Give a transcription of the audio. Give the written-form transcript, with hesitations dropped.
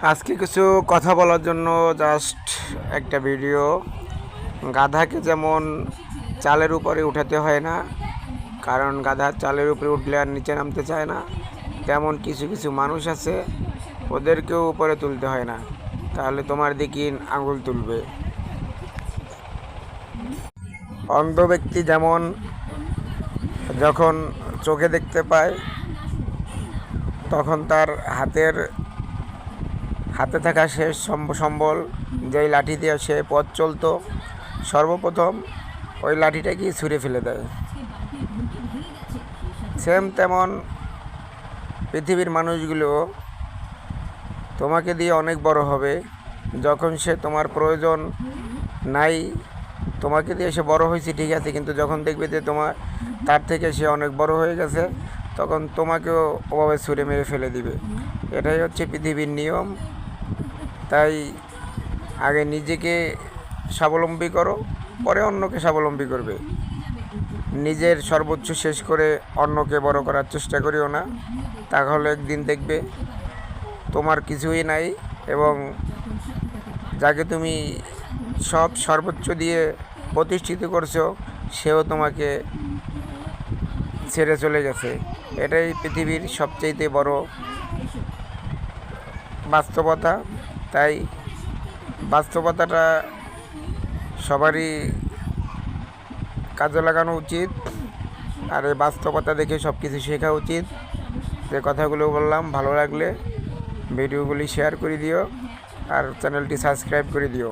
আজকে কিছু কথা বলার জন্য জাস্ট একটা ভিডিও। গাধাকে যেমন চালের উপরে উঠাতে হয় না, কারণ গাধা চালের উপরে উঠলে আর নিচে নামতে চায় না, তেমন কিছু কিছু মানুষ আছে, ওদেরকেও উপরে তুলতে হয় না, তাহলে তোমার দিকে আঙুল তুলবে। অন্ধ ব্যক্তি যেমন যখন চোখে দেখতে পায়, তখন তার হাতে থাকা শেষ সম্বল, যেই লাঠি দিয়ে সে পথ চলতো, সর্বপ্রথম ওই লাঠিটাকে ছুঁড়ে ফেলে দেয়। সেম তেমন পৃথিবীর মানুষগুলো তোমাকে দিয়ে অনেক বড় হবে, যখন সে তোমার প্রয়োজন নাই। তোমাকে দিয়ে সে বড় হয়েছে ঠিক আছে, কিন্তু যখন দেখবে যে তার থেকে সে অনেক বড় হয়ে গেছে, তখন তোমাকেও ওভাবে ছুঁড়ে মেরে ফেলে দিবে। এটাই হচ্ছে পৃথিবীর নিয়ম। তাই আগে নিজেকে স্বাবলম্বী করো, পরে অন্যকে স্বাবলম্বী করবে। নিজের সর্বোচ্চ শেষ করে অন্যকে বড় করার চেষ্টা করিও না, তাহলে একদিন দেখবে তোমার কিছুই নাই, এবং যাকে তুমি সব সর্বোচ্চ দিয়ে প্রতিষ্ঠিত করছো, সেও তোমাকে ছেড়ে চলে গেছে। এটাই পৃথিবীর সবচেয়ে বড় বাস্তবতা। তাই বাস্তবতাটা সবারই কাজে লাগানো উচিত, আর এই বাস্তবতা দেখে সব কিছু শেখা উচিত। যে কথাগুলো বললাম, ভালো লাগলে ভিডিওগুলি শেয়ার করে দিও, আর চ্যানেলটি সাবস্ক্রাইব করে দিও।